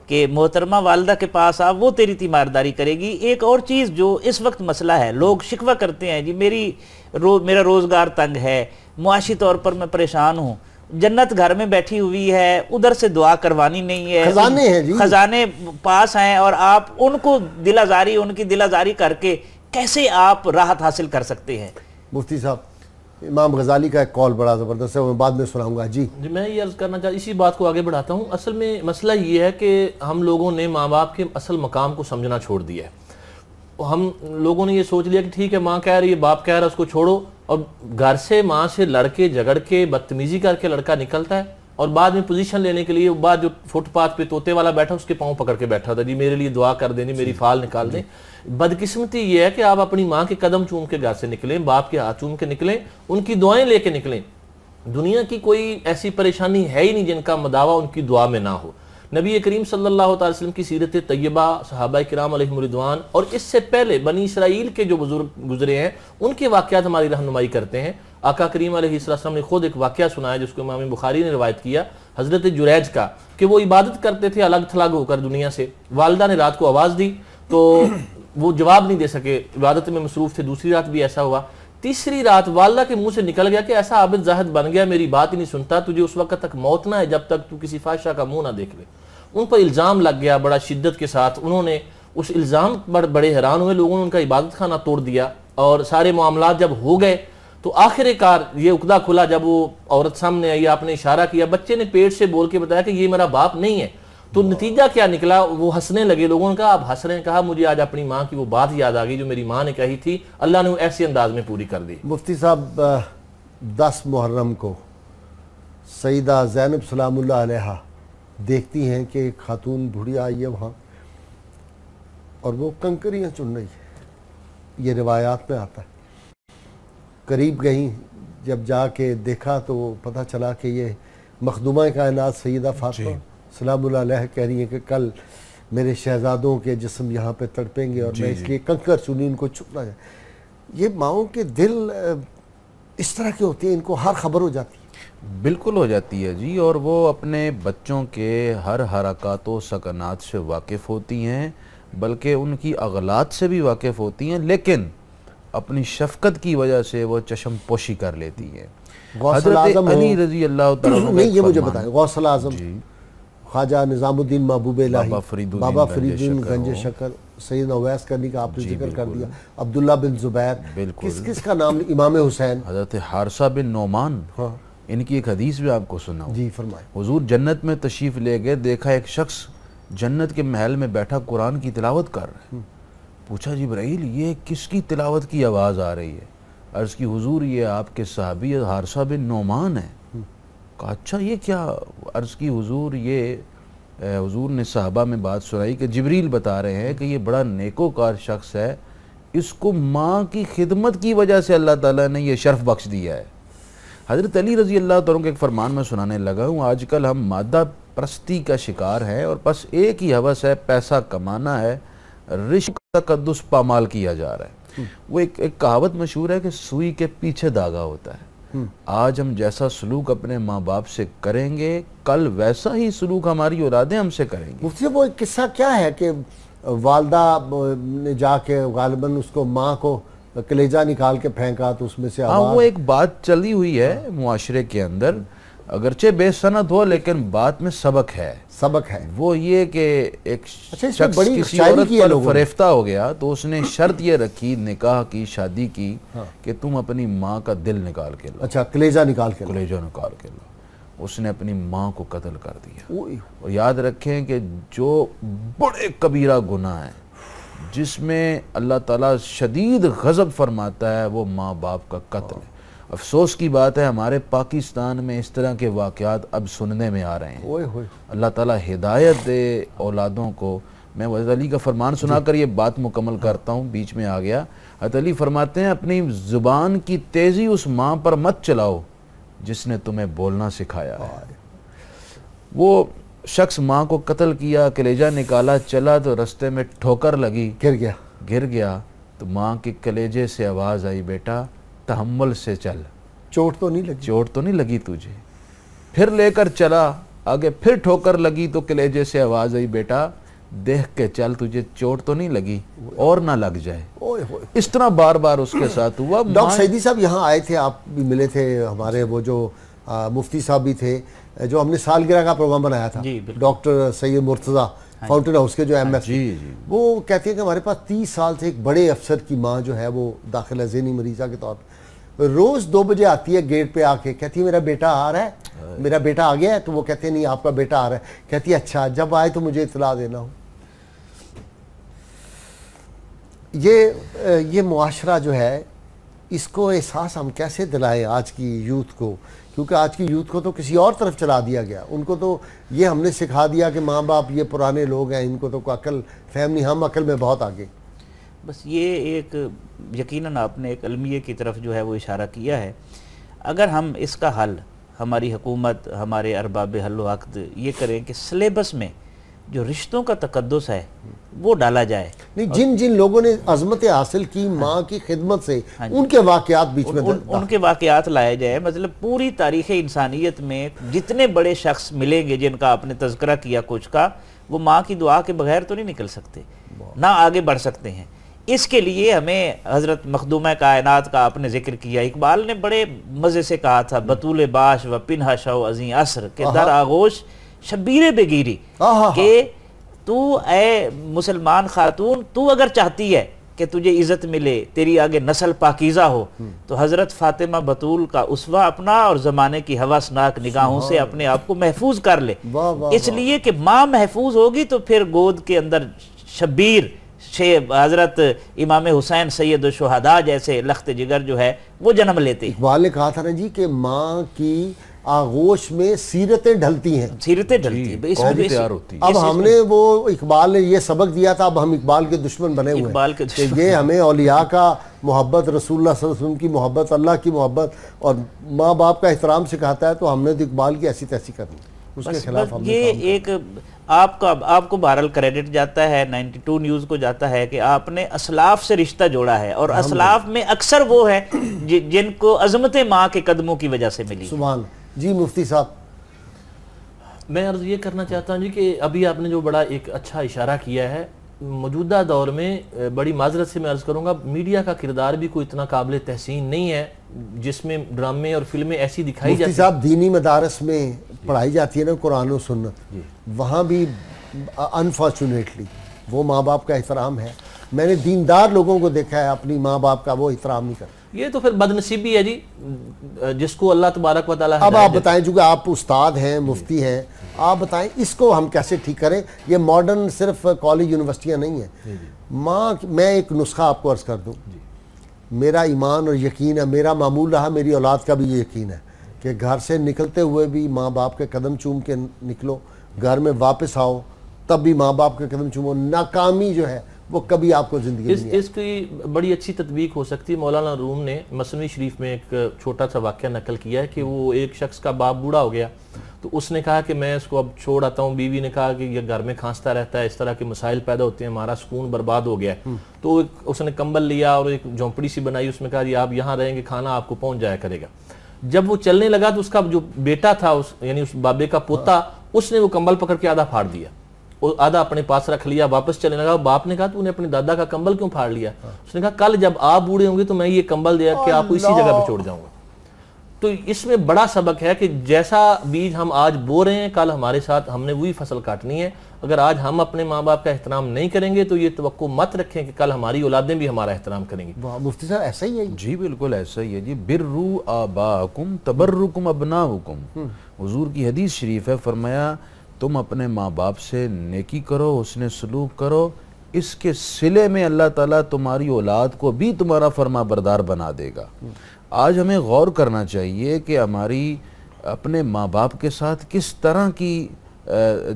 کہ محترمہ والدہ کے پاس آ، وہ تیری تیمارداری کرے گی. ایک اور چیز جو اس وقت مسئلہ ہے، لوگ شکوہ کرتے ہیں جی میرا روزگار تنگ ہے، معاشی طور پر میں پریشان ہوں. جنت گھر میں بیٹھی ہوئی ہے، ادھر سے دعا کروانی نہیں ہے، خزانے ہیں جی، خزانے پاس ہیں، اور آپ ان کو ان کی دل آزاری کر کے کیسے آپ راحت حاصل کر سکتے ہیں؟ مفتی صاحب، امام غزالی کا ایک کال بڑا زبردست ہے، وہ بعد میں سناؤں گا. جی میں یہ عرض کرنا چاہتا، اسی بات کو آگے بڑھاتا ہوں. اصل میں مسئلہ یہ ہے کہ ہم لوگوں نے ماں باپ کے اصل مقام کو سمجھنا چھوڑ دیا ہے. ہم لوگوں نے یہ سوچ لیا کہ ٹھیک ہے ماں کہہ رہی ہے، باپ کہہ رہا ہے، اس کو چھوڑو. اور گھر سے ماں سے لڑ کے جھگڑ کے بدتمیزی کر کے لڑکا نکلتا ہے، اور بعد میں پوزیشن لینے کے لیے بعد جو فٹ پاتھ پہ طوطے والا بیٹھا اس کے پاؤں پکڑ کے بیٹھا تھا، جی میرے لیے دعا کر دیں، میری فال نکال دیں. بدقسمتی یہ ہے کہ آپ اپنی ماں کے قدم چوم کے گھر سے نکلیں، باپ کے ہاتھ چوم کے نکلیں، ان کی دعائیں لے کے نکلیں. دنیا کی کوئی ایسی پریشانی ہے ہی نہیں جن کا مداوع ان کی دعا میں نہ ہو. نبی کریم صلی اللہ علیہ وسلم کی سیرت طیبہ، صحابہ کرام علیہم رضوان، اور اس سے پہلے بنی اسرائیل کے جو بزرگ گزرے ہیں ان کے واقعات ہماری رہنمائی کرتے ہیں. آقا کریم علیہ السلام نے خود ایک واقعہ سنایا جس کو امام بخاری نے روایت کیا، حضرت جریج کا، کہ وہ عبادت کرتے تھے الگ تھلگ ہو کر دنیا سے. والدہ نے رات کو آواز دی تو وہ جواب نہیں دے سکے، عبادت میں مصروف تھے. دوسری رات بھی ایسا ہوا. تیسری رات والدہ کے منہ سے نکل گیا کہ ایسا عابد زاہد بن گیا، میری بات ہی نہیں سنتا، تجھے اس وقت تک موت نہ ہے جب تک تو کسی فاحشہ کا منہ نہ دیکھ لے. ان پر الزام لگ گیا بڑا شدت کے ساتھ. انہوں نے اس الزام پر بڑے حیران ہوئے. لوگوں نے ان کا عبادت خانہ توڑ دیا، اور سارے معاملات جب ہو گئے تو آخر کار یہ عقدہ کھلا جب وہ عورت سامنے آئی، آپ نے اشارہ کیا، بچے نے پیٹ سے بول کے بتایا کہ یہ میرا باپ نہیں ہے. تو نتیجہ کیا نکلا؟ وہ ہنسنے لگے. لوگوں نے کہا آپ ہنس رہے ہیں؟ کہا مجھے آج اپنی ماں کی وہ بات یاد آ گئی جو میری ماں نے کہی تھی، اللہ نے وہ ایسے انداز میں پوری کر دی. مفتی صاحب، 10 محرم کو سیدہ زینب سلام اللہ علیہا دیکھتی ہیں کہ ایک خاتون بوڑھی آئی ہے وہاں، اور وہ کنکریاں چن رہی ہے. یہ روایات میں آتا ہے. قریب گئیں، جب جا کے دیکھا تو پتہ چلا کہ یہ مخدومہ کائنات سیدہ فاطمہ سلام اللہ علیہ کہہ رہی ہیں کہ کل میرے شہزادوں کے جسم یہاں پہ تڑپیں گے، اور میں اس لیے کنکر چنی ان کو چھپنا جائے. یہ ماؤں کے دل اس طرح کے ہوتے ہیں، ان کو ہر خبر ہو جاتی ہے. بالکل ہو جاتی ہے جی، اور وہ اپنے بچوں کے ہر حرکات و سکنات سے واقف ہوتی ہیں، بلکہ ان کی اغلاط سے بھی واقف ہوتی ہیں، لیکن اپنی شفقت کی وجہ سے وہ چشم پوشی کر لیتی ہیں. حضرت علی رضی اللہ تعالیٰ عنہ، نہیں یہ مجھے بتائیں، غوث الاعظم خواجہ نظام الدین محبوب الہی، بابا فرید الدین گنج شکر، سیدنا اویس کرنی کا آپ نے ذکر کر دیا، عبداللہ بن زبیر، کس کس کا نام؟ امام حسین، حضرت حارثہ بن نعمان، ان کی ایک حدیث بھی آپ کو سناؤں. جی فرمائیں. حضور جنت میں تشریف لے گئے، دیکھا ایک شخص جنت کے محل میں بیٹھا قرآن کی تلاوت کر رہا ہے. پوچھا جبرائیل یہ کس کی تلاوت کی آواز آ رہی ہے؟ عرض کی حضور یہ آپ کے صحابی حارثہ بن نعمان ہے. کہا اچھا یہ کیا؟ عرض کی حضور یہ حضور نے صحابہ میں بات سنائی کہ جبریل بتا رہے ہیں کہ یہ بڑا نیکوکار شخص ہے، اس کو ماں کی خدمت کی وجہ سے اللہ تعالیٰ نے یہ شرف بخش دیا ہے. حضرت علی رضی اللہ تعالیٰ کے ایک فرمان میں سنانے لگا ہوں. آج کل ہم مادہ پرستی کا شکار ہیں، اور بس ایک ہی ہوس ہے، پیسہ کمانا ہے، رشک تقدس پامال کیا جا رہا ہے. وہ ایک کہاوت مشہور ہے کہ سوئی کے پیچھے دھاگا ہوتا ہے. آج ہم جیسا سلوک اپنے ماں باپ سے کریں گے کل ویسا ہی سلوک ہماری اولادیں ہم سے کریں گی. مفتی وہ ایک قصہ کیا ہے کہ والدہ نے جا کے غالباً اس کو ماں کو کلیجہ نکال کے پھینکا تو اس میں سے آواز. وہ ایک بات چلی ہوئی ہے معاشرے کے اندر, اگرچہ بے سند ہو لیکن بات میں سبق ہے. وہ یہ کہ ایک شخص کسی عورت پر فریفتہ ہو گیا تو اس نے شرط یہ رکھی, نکاح کی, شادی کی, کہ تم اپنی ماں کا دل نکال کے لاؤ. اچھا, کلیجہ نکال کے لاؤ. اس نے اپنی ماں کو قتل کر دیا. اور یاد رکھیں کہ جو بڑے کبیرہ گناہ ہیں جس میں اللہ تعالیٰ شدید غضب فرماتا ہے وہ ماں باپ کا قتل ہے. افسوس کی بات ہے ہمارے پاکستان میں اس طرح کے واقعات اب سننے میں آ رہے ہیں. اللہ تعالیٰ ہدایت دے اولادوں کو. میں حضرت علی کا فرمان سنا کر یہ بات مکمل کرتا ہوں, بیچ میں آ گیا. حضرت علی فرماتے ہیں اپنی زبان کی تیزی اس ماں پر مت چلاؤ جس نے تمہیں بولنا سکھایا ہے. وہ شخص ماں کو قتل کیا, کلیجہ نکالا, چلا تو رستے میں ٹھوکر لگی, گر گیا تو ماں کے کلیجے سے آواز آئی, بیٹا تحمل سے چل, چوٹ تو نہیں لگی تجھے. پھر لے کر چلا آگے, پھر ٹھوکر لگی تو کلیجے سے آواز آئی, بیٹا دیکھ کے چل, تجھے چوٹ تو نہیں لگی اور نہ لگ جائے. اس طرح بار بار اس کے ساتھ ہوا. ڈاکٹر سعیدی صاحب یہاں آئے تھے, آپ بھی ملے تھے, ہمارے وہ جو مفتی صاحب بھی تھے, جو ہم نے سالگرہ کا پروگرام بنایا تھا, ڈاکٹر سید مرتضیٰ فاؤنٹین ہاؤس کے جو ایم ایف, وہ کہتے ہیں کہ ہمارے پاس 30 سال سے ایک بڑے افسر کی ماں جو ہے وہ داخل ہے ذہنی مریضہ کے طور پر, روز 2 بجے آتی ہے گیٹ پہ آ کے, کہتی ہے میرا بیٹا آ رہا ہے, میرا بیٹا آ گیا ہے. تو وہ کہتے ہیں نہیں آپ کا بیٹا آ رہا ہے. کہتی ہے اچھا, جب آئے تو مجھے اطلاع دینا ہو. یہ معاشرہ جو ہے اس کو احساس ہم کیسے دلائیں آج کی یوتھ کو, کیونکہ آج کی یوتھ کو تو کسی اور طرف چلا دیا گیا. ان کو تو یہ ہم نے سکھا دیا کہ ماں باپ یہ پرانے لوگ ہیں, ان کو تو کوئی عقل فہم نہیں, ہم عقل میں بہت آگے. بس یہ ایک یقیناً آپ نے ایک المیہ کی طرف جو ہے وہ اشارہ کیا ہے. اگر ہم اس کا حل, ہماری حکومت, ہمارے ارباب حل و عقد یہ کریں کہ سلیبس میں جو رشتوں کا تقدس ہے وہ ڈالا جائے. نہیں, جن لوگوں نے عظمت حاصل کی ماں کی خدمت سے, ان کے واقعات بیچ میں ان کے واقعات لائے جائے. مطلب پوری تاریخ انسانیت میں جتنے بڑے شخص ملیں گے جن کا آپ نے تذکرہ کیا کچھ کا, وہ ماں کی دعا کے بغیر تو نہیں نکل سکتے, نہ آگے بڑھ سکتے ہیں. اس کے لیے ہمیں حضرت مخدومہ کائنات کا آپ نے ذکر کیا. اقبال نے بڑے مزے سے کہا تھا, بطول باش و پنہا شو ازیں عصر کے در آغوش شبیر بگیری, کہ تو اے مسلمان خاتون, تو اگر چاہتی ہے کہ تجھے عزت ملے, تیری آگے نسل پاکیزہ ہو, تو حضرت فاطمہ بطول کا اسوہ اپنا اور زمانے کی ہوسناک نگاہوں سے اپنے آپ کو محفوظ کر لے. اس لیے کہ ماں محفوظ ہوگی تو پھر گود کے اندر شبیر حضرت امام حسین سید الشہداء جیسے لخت جگر جو ہے وہ جنم لیتے ہیں. اقبال نے کہا تھا نا جی کہ ماں کی آغوش میں سیرتیں ڈھلتی ہیں, تیار ہوتی. اب ہم نے وہ اقبال نے یہ سبق دیا تھا, اب ہم اقبال کے دشمن بنے ہوئے ہیں کہ یہ ہمیں اولیاء کا محبت, رسول اللہ صلی اللہ علیہ وسلم کی محبت, اللہ کی محبت اور ماں باپ کا احترام سکھاتا ہے, تو ہم نے تو اقبال کی ایسی تیسی کرنی, اس کے خلاف ہم نے یہ ایک آپ کو بہرحال کریڈٹ جاتا ہے, 92 نیوز کو جاتا ہے کہ آپ نے اسلاف سے رشتہ جوڑا ہے, اور اسلاف میں اکثر وہ ہے جن کو عظمت ماں کے قدموں کی وجہ سے ملی. سبحان. جی مفتی صاحب, میں عرض یہ کرنا چاہتا ہوں جی کہ ابھی آپ نے جو بڑا ایک اچھا اشارہ کیا ہے, موجودہ دور میں بڑی معذرت سے میں عرض کروں گا, میڈیا کا کردار بھی کوئی اتنا قابل تحسین نہیں ہے جس میں ڈرامے اور فلمیں ایسی دکھائی جاتی ہیں. مفتی صاحب, دینی مدارس میں پڑھائی جاتی ہے نا قرآن و سنت, وہاں بھی انفارچونیٹلی وہ ماں باپ کا احترام ہے. میں نے دیندار لوگوں کو دیکھا ہے اپنی ماں باپ کا وہ احترام نہیں کرتے. یہ تو پھر بدنصیبی ہے جی, جس کو اللہ تبارک و تعالیٰ. اب آپ بتائیں, چونکہ آپ استاد ہیں, مفتی ہیں, آپ بتائیں اس کو ہم کیسے ٹھیک کریں. یہ ماڈرن صرف کالج یونیورسٹیاں نہیں ہیں. ماں, میں ایک نسخہ آپ کو عرض کر دوں, میرا ایمان اور یقین ہے, میرا معمول رہا, میری اولاد کا بھی یہ یقین ہے کہ گھر سے نکلتے ہوئے بھی ماں باپ کے قدم چوم کے نکلو, گھر میں واپس آؤ تب بھی ماں باپ کے قدم چومو. ناکامی جو ہے وہ کبھی آپ کو زندگی نہیں. اس کی بڑی اچھی تطبیق ہو سکتی ہے. مولانا روم نے مثنوی شریف میں ایک چھوٹا سا واقعہ نقل کیا ہے کہ وہ ایک شخص کا باپ بوڑھا ہو گیا تو اس نے کہا کہ میں اس کو اب چھوڑ آتا ہوں. بیوی نے کہا کہ یہ گھر میں کھانستا رہتا ہے, اس طرح کے مسائل پیدا ہوتے ہیں, ہمارا سکون برباد ہو گیا ہے. تو اس نے کمبل لیا اور ایک جھونپڑی سی بنائی, اس میں کہا جی آپ یہاں رہیں گے, کھانا آپ کو پہنچ جایا کرے گا. جب وہ چلنے لگا تو اس کا جو بیٹا تھا, یعنی اس بابے کا پوتا, اس نے وہ کمبل پکڑ کے آدھا پھاڑ دیا, آدھا اپنے پاس رکھ لیا, واپس چلنے لگا. باپ نے کہا تو انہیں اپنے دادا کا کمبل کیوں پھاڑ لیا؟ اس نے کہا کل جب آپ بوڑھے ہوں گے تو میں یہ کمبل دے کے آپ کو اسی جگہ پہ چھوڑ جاؤں گا. تو اس میں بڑا سبق ہے کہ جیسا بیج ہم آج بو رہے ہیں, کل ہمارے ساتھ ہم نے وہی فصل کاٹنی ہے. اگر آج ہم اپنے ماں باپ کا احترام نہیں کریں گے تو یہ توقع مت رکھیں کہ کل ہماری اولادیں بھی ہمارا احترام کریں گی. مفتی صاحب ایسا ہی ہے جی بالکل ایسا ہی ہے جی. برو آباکم تبرکم ابناؤکم. حضور کی حدیث شریف ہے, فرمایا تم اپنے ماں باپ سے نیکی کرو, حسن سلوک کرو, اس کے صلے میں اللہ تعالیٰ تمہاری اولاد کو بھی تمہارا فرما بردار بنا دے گا. آج ہمیں غور کرنا چاہیے کہ ہماری اپنے ماں باپ کے ساتھ کس طرح کی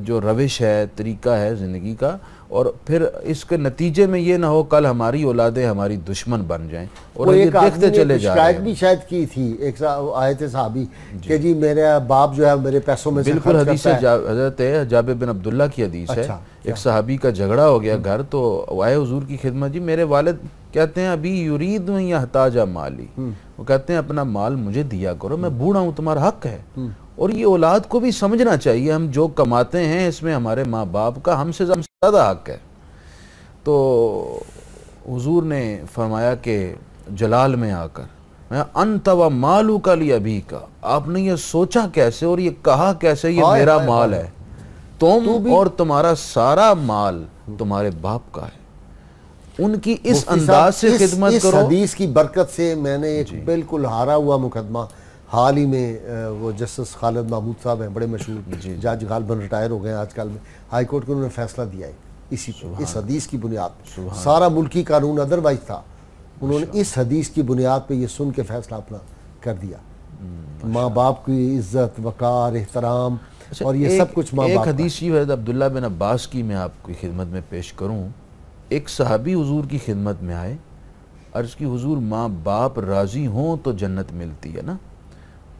جو روش ہے, طریقہ ہے زندگی کا, اور پھر اس کے نتیجے میں یہ نہ ہو کل ہماری اولادیں ہماری دشمن بن جائیں اور یہ دیکھتے چلے جا رہے ہیں. شکایت بھی شاید کی تھی, ایک آئے تھے صحابی کہ جی میرے باپ جو ہے میرے پیسوں میں سے بالکل حدیث حضرت جابر بن عبداللہ کی حدیث ہے. ایک صحابی کا جھگڑا ہو گیا گھر, تو آئے حضور کی خدمت, جی میرے والد کہتے ہیں ابھی یرید یحتاج مالی, وہ کہتے ہیں اپنا مال مجھے دیا کرو, میں بوڑھا ہوں, تمہارا حق ہے. اور یہ اولاد کو بھی سمجھنا چاہیے ہم جو کماتے ہیں اس میں ہمارے ماں باپ کا ہم سے زیادہ حق ہے. تو حضور نے فرمایا کہ جلال میں آ کر انت و مالو کا لی ابھی کا, آپ نے یہ سوچا کیسے اور یہ کہا کیسے یہ میرا مال ہے, تم اور تمہارا سارا مال تمہارے باپ کا ہے. ان کی اس انداز سے خدمت کرو. اس حدیث کی برکت سے میں نے ایک بالکل ہارا ہوا مقدمہ حال ہی میں, وہ جسٹس خالد محمود صاحب ہیں بڑے مشہور جج, غالباً ریٹائر ہو گئے ہیں آج کل میں, ہائی کورٹ کو انہوں نے فیصلہ دیا ہے اسی پہ, اس حدیث کی بنیاد پہ. سارا ملکی قانون ادروائز تھا, انہوں نے اس حدیث کی بنیاد پہ یہ سن کے فیصلہ اپنا کر دیا. ماں باپ کی عزت, وقار, احترام اور یہ سب کچھ ماں باپ. ایک حدیث حضرت عبداللہ بن عباس کی میں آپ کی خدمت میں پیش کروں. ایک صحابی حضور کی خدمت میں آئے, عرض کی حضور ماں باپ راضی ہوں تو جنت ملتی ہے نا؟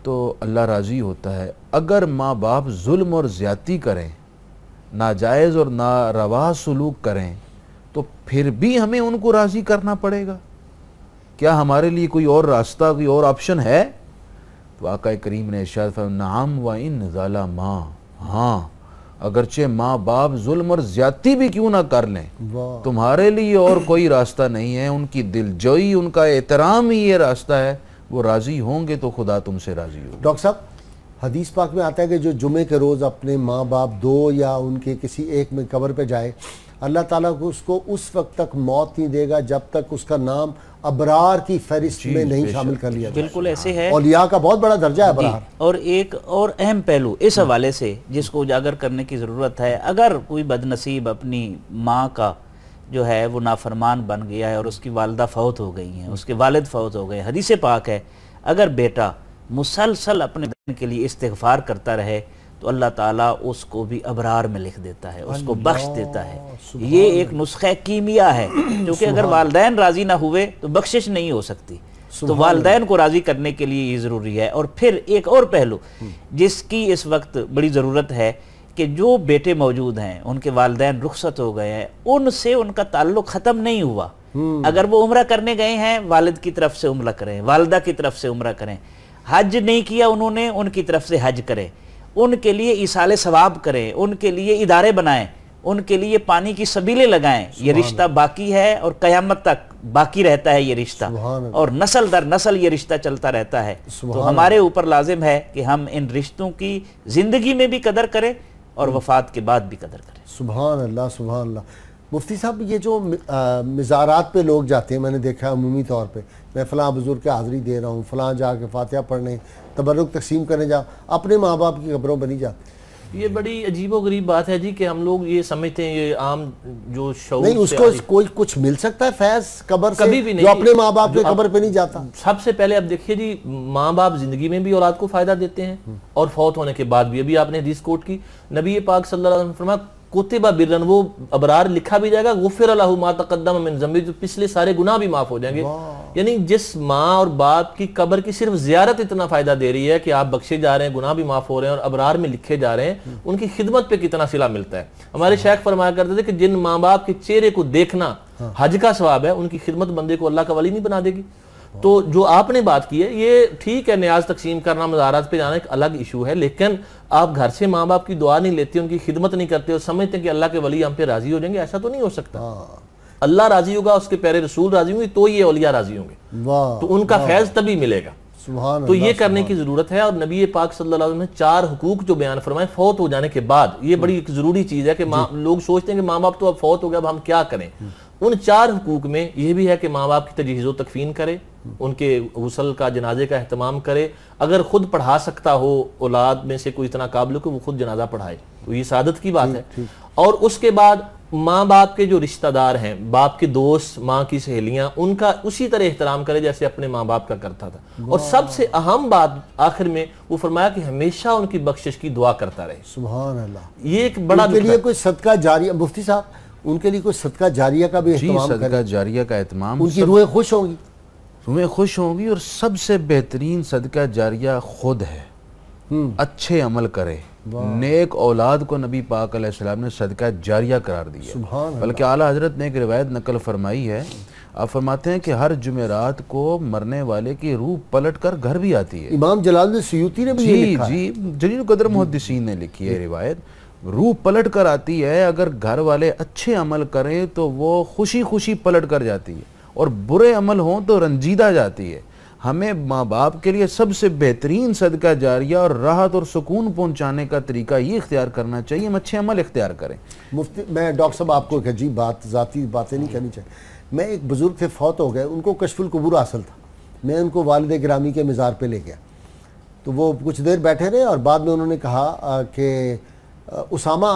تو اللہ راضی ہوتا ہے. اگر ماں باپ ظلم اور زیادتی کریں, ناجائز اور ناروا سلوک کریں, تو پھر بھی ہمیں ان کو راضی کرنا پڑے گا. کیا ہمارے لیے کوئی اور راستہ, کوئی اور آپشن ہے؟ تو آقا کریم نے ارشاد فرمایا نعم و ان ظلما, ہاں اگرچہ ماں باپ ظلم اور زیادتی بھی کیوں نہ کر لیں, تمہارے لیے اور کوئی راستہ نہیں ہے. ان کی دلجوئی, ان کا احترام ہی یہ راستہ ہے. وہ راضی ہوں گے تو خدا تم سے راضی ہوگا. ڈاکٹر صاحب حدیث پاک میں آتا ہے کہ جو جمعے کے روز اپنے ماں باپ دو یا ان کے کسی ایک میں قبر پہ جائے, اللہ تعالیٰ کو اس کو اس وقت تک موت نہیں دے گا جب تک اس کا نام ابرار کی فہرست میں نہیں شامل کر لیا جائے. بالکل ایسے ہے, اولیاء کا بہت بڑا درجہ ہے ابرار. اور ایک اور اہم پہلو اس حوالے سے جس کو اجاگر کرنے کی ضرورت ہے, اگر کوئی بد نصیب اپنی ماں کا جو ہے وہ نافرمان بن گیا ہے اور اس کی والدہ فوت ہو گئی ہیں, اس کے والد فوت ہو گئے, حدیث پاک ہے اگر بیٹا مسلسل اپنے بہن کے لیے استغفار کرتا رہے تو اللہ تعالیٰ اس کو بھی ابرار میں لکھ دیتا ہے, اس کو بخش دیتا ہے. یہ ایک نسخہ کیمیا ہے, کیونکہ اگر والدین راضی نہ ہوئے تو بخشش نہیں ہو سکتی. تو والدین کو راضی کرنے کے لیے یہ ضروری ہے. اور پھر ایک اور پہلو جس کی اس وقت بڑی ضرورت ہے کہ جو بیٹے موجود ہیں, ان کے والدین رخصت ہو گئے ہیں, ان سے ان کا تعلق ختم نہیں ہوا. اگر وہ عمرہ کرنے گئے ہیں, والد کی طرف سے عمرہ کریں, والدہ کی طرف سے عمرہ کریں. حج نہیں کیا انہوں نے, ان کی طرف سے حج کریں, ان کے لیے ایصال ثواب کریں, ان کے لیے ادارے بنائیں, ان کے لیے پانی کی سبیلیں لگائیں. یہ رشتہ باقی ہے اور قیامت تک باقی رہتا ہے یہ رشتہ, اور نسل در نسل یہ رشتہ چلتا رہتا ہے. تو ہمارے اوپر لازم ہے کہ ہم ان رشتوں کی زندگی میں بھی قدر کریں اور وفات کے بعد بھی قدر کریں. سبحان اللہ, سبحان اللہ. مفتی صاحب یہ جو مزارات پہ لوگ جاتے ہیں, میں نے دیکھا عمومی طور پہ, میں فلاں بزرگ کے حاضری دے رہا ہوں, فلاں جا کے فاتحہ پڑھنے, تبرک تقسیم کرنے جا, اپنے ماں باپ کی قبروں پہ نہیں جاتے. یہ بڑی عجیب و غریب بات ہے جی کہ ہم لوگ یہ سمجھتے ہیں, یہ عام جو شعور نہیں, اس کو کوئی کچھ مل سکتا ہے فیض قبر سے, کبھی بھی نہیں, جو اپنے ماں باپ کی قبر پہ نہیں جاتا. سب سے پہلے اب دیکھیے جی, ماں باپ زندگی میں بھی اولاد کو فائدہ دیتے ہیں اور فوت ہونے کے بعد بھی. ابھی آپ نے حدیث کوٹ کی, نبی پاک صلی اللہ علیہ وسلم نے فرمایا کتب برن, وہ ابرار لکھا بھی جائے گا, غفر لہ ما تقدم من ذنبہ, جو پچھلے سارے گناہ بھی معاف ہو جائیں گے. یعنی جس ماں اور باپ کی قبر کی صرف زیارت اتنا فائدہ دے رہی ہے کہ آپ بخشے جا رہے ہیں، گناہ بھی معاف ہو رہے ہیں اور ابرار میں لکھے جا رہے ہیں، ان کی خدمت پہ کتنا صلہ ملتا ہے۔ ہمارے شیخ فرمایا کرتے تھے کہ جن ماں باپ کے چہرے کو دیکھنا حج کا ثواب ہے، ان کی خدمت بندے کو اللہ کا ولی نہیں بنا دے گی۔ تو جو آپ نے بات کی ہے، یہ ٹھیک ہے، نیاز تقسیم کرنا، مزارات پہ جانا ایک الگ ایشو ہے، لیکن آپ گھر سے ماں باپ کی دعا نہیں لیتے، ان کی خدمت نہیں کرتے اور سمجھتے ہیں کہ اللہ کے ولی ہم پہ راضی ہو جائیں گے، ایسا تو نہیں ہو سکتا۔ اللہ راضی ہوگا، اس کے پیارے رسول راضی ہوں گے تو یہ اولیاء راضی ہوں گے، تو ان کا فیض تبھی ملے گا۔ تو یہ کرنے کی ضرورت ہے۔ اور نبی پاک صلی اللہ علیہ وسلم نے 4 حقوق جو بیان فرمائے فوت ہو جانے کے بعد، یہ بڑی ایک ضروری چیز ہے کہ لوگ سوچتے ہیں کہ ماں باپ تو اب فوت ہو گیا، اب ہم کیا کریں۔ ان 4 حقوق میں یہ بھی ہے کہ ماں باپ کی تجہیز و تکفین کرے، ان کے غسل کا، جنازے کا اہتمام کرے، اگر خود پڑھا سکتا ہو اولاد میں سے کوئی اتنا قابل ہو کہ وہ خود جنازہ پڑھائے، تو یہ سعادت کی بات ہے۔ اور اس کے بعد ماں باپ کے جو رشتہ دار ہیں، باپ کے دوست، ماں کی سہیلیاں، ان کا اسی طرح احترام کرے جیسے اپنے ماں باپ کا کرتا تھا۔ اور سب سے اہم بات آخر میں وہ فرمایا کہ ہمیشہ ان کی بخشش کی دعا کرتا رہے۔ سبحان اللہ۔ یہ ایک بڑا ان کے لیے کوئی صدقہ جاریہ، مفتی صاحب ان کے لیے کوئی صدقہ جاریہ کا بھی اہتمام کرے، صدقہ جاریہ کا اہتمام، ان کی روحیں خوش ہوں گی، روحیں خوش ہوں گی۔ اور سب سے بہترین صدقہ جاریہ خود ہے، اچھے عمل کرے۔ نیک اولاد کو نبی پاک علیہ السلام نے صدقہ جاریہ قرار دیا، بلکہ اعلیٰ حضرت نے ایک روایت نقل فرمائی ہے، آپ فرماتے ہیں کہ ہر جمعرات کو مرنے والے کی روح پلٹ کر گھر بھی آتی ہے۔ امام جلال الدین سیوطی نے بھی یہ لکھا ہے۔ جی جلیل القدر محدثین نے لکھی ہے روایت، روح پلٹ کر آتی ہے، اگر گھر والے اچھے عمل کریں تو وہ خوشی خوشی پلٹ کر جاتی ہے، اور برے عمل ہوں تو رنجیدہ جاتی ہے۔ ہمیں ماں باپ کے لیے سب سے بہترین صدقہ جاریہ اور راحت اور سکون پہنچانے کا طریقہ یہ اختیار کرنا چاہیے، ہم اچھے عمل اختیار کریں۔ مفتی، میں ڈاکٹر صاحب آپ کو ایک عجیب بات، ذاتی باتیں نہیں کہنی چاہیے، میں ایک بزرگ تھے فوت ہو گئے، ان کو کشف القبور حاصل تھا، میں ان کو والد گرامی کے مزار پہ لے گیا، تو وہ کچھ دیر بیٹھے رہے اور بعد میں انہوں نے کہا کہ اسامہ،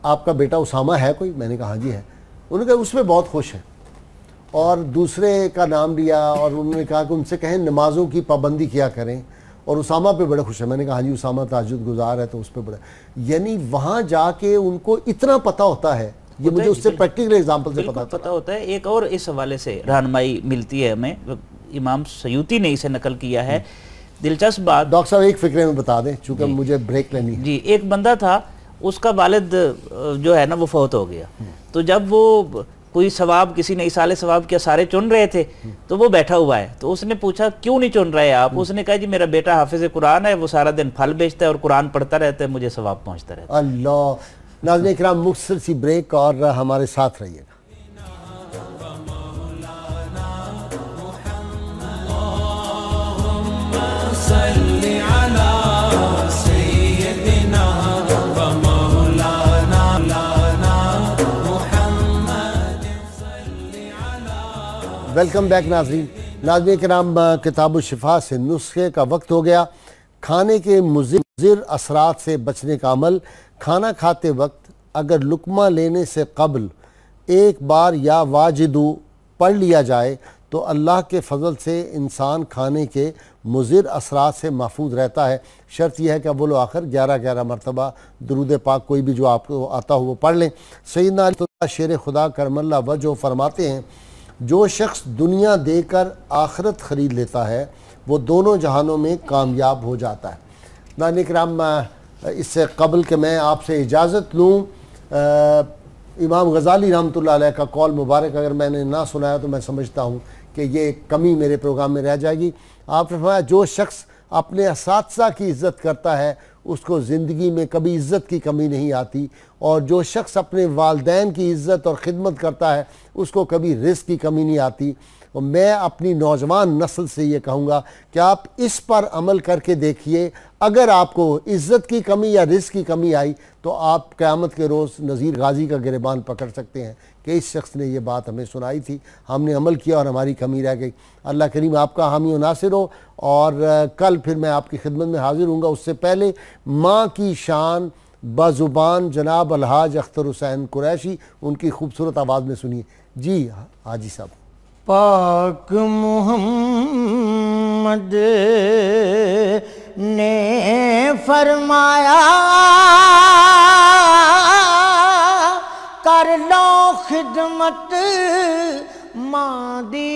آپ کا بیٹا اسامہ ہے کوئی؟ میں نے کہا ہاں جی ہے۔ انہوں نے کہا اس میں بہت خوش ہے، اور دوسرے کا نام لیا اور انہوں نے کہا کہ ان سے کہیں نمازوں کی پابندی کیا کریں، اور اسامہ پہ بڑے خوش ہے۔ میں نے کہا ہاں جی اسامہ تہجد گزار ہے تو اس پہ بڑا، یعنی وہاں جا کے ان کو اتنا پتہ ہوتا ہے، یہ مجھے اس سے پریکٹیکل ایگزامپل سے پتہ ہوتا ہے۔ ایک اور اس حوالے سے رہنمائی ملتی ہے ہمیں، امام سیوطی نے اسے نقل کیا ہے، دلچسپ بات۔ ڈاکٹر صاحب ایک فکرے میں بتا دیں چونکہ مجھے بریک لینی ہے۔ جی، ایک بندہ تھا، اس کا والد جو ہے نا وہ فوت ہو گیا، تو جب وہ کوئی ثواب، کسی نے ایصال ثواب کیا، سارے چن رہے تھے، تو وہ بیٹھا ہوا ہے، تو اس نے پوچھا کیوں نہیں چن رہے آپ؟ اس نے کہا جی میرا بیٹا حافظ قرآن ہے، وہ سارا دن پھل بیچتا ہے اور قرآن پڑھتا رہتا ہے، مجھے ثواب پہنچتا رہتا ہے۔ اللہ۔ ناظرین کرام، مختصر سی بریک اور ہمارے ساتھ رہیے گا۔ ویلکم بیک ناظرین کرام، کتاب الشفا سے نسخے کا وقت ہو گیا۔ کھانے کے مضر اثرات سے بچنے کا عمل۔ کھانا کھاتے وقت اگر لقمہ لینے سے قبل ایک بار یا واجدو پڑھ لیا جائے تو اللہ کے فضل سے انسان کھانے کے مضر اثرات سے محفوظ رہتا ہے۔ شرط یہ ہے کہ اول و آخر 11 مرتبہ درود پاک کوئی بھی جو آپ کو آتا ہو وہ پڑھ لیں۔ سیدنا علی شیر خدا کرم اللہ وجہ فرماتے ہیں، جو شخص دنیا دے کر آخرت خرید لیتا ہے وہ دونوں جہانوں میں کامیاب ہو جاتا ہے۔ ناظرین کرام، اس سے قبل کہ میں آپ سے اجازت لوں، امام غزالی رحمۃ اللہ علیہ کا قول مبارک اگر میں نے نہ سنایا تو میں سمجھتا ہوں کہ یہ کمی میرے پروگرام میں رہ جائے گی۔ آپ نے فرمایا جو شخص اپنے اساتذہ کی عزت کرتا ہے اس کو زندگی میں کبھی عزت کی کمی نہیں آتی، اور جو شخص اپنے والدین کی عزت اور خدمت کرتا ہے اس کو کبھی رزق کی کمی نہیں آتی۔ اور میں اپنی نوجوان نسل سے یہ کہوں گا کہ آپ اس پر عمل کر کے دیکھیے، اگر آپ کو عزت کی کمی یا رزق کی کمی آئی تو آپ قیامت کے روز نذیر غازی کا گریبان پکڑ سکتے ہیں کہ اس شخص نے یہ بات ہمیں سنائی تھی، ہم نے عمل کیا اور ہماری کمی رہ گئی۔ اللہ کریم آپ کا حامی و ناصر ہو، اور کل پھر میں آپ کی خدمت میں حاضر ہوں گا۔ اس سے پہلے ماں کی شان بزبان جناب الحاج اختر حسین قریشی، ان کی خوبصورت آواز میں سنیے۔ جی حاجی صاحب۔ پاک محمد نے فرمایا کر لو خدمت ماں دی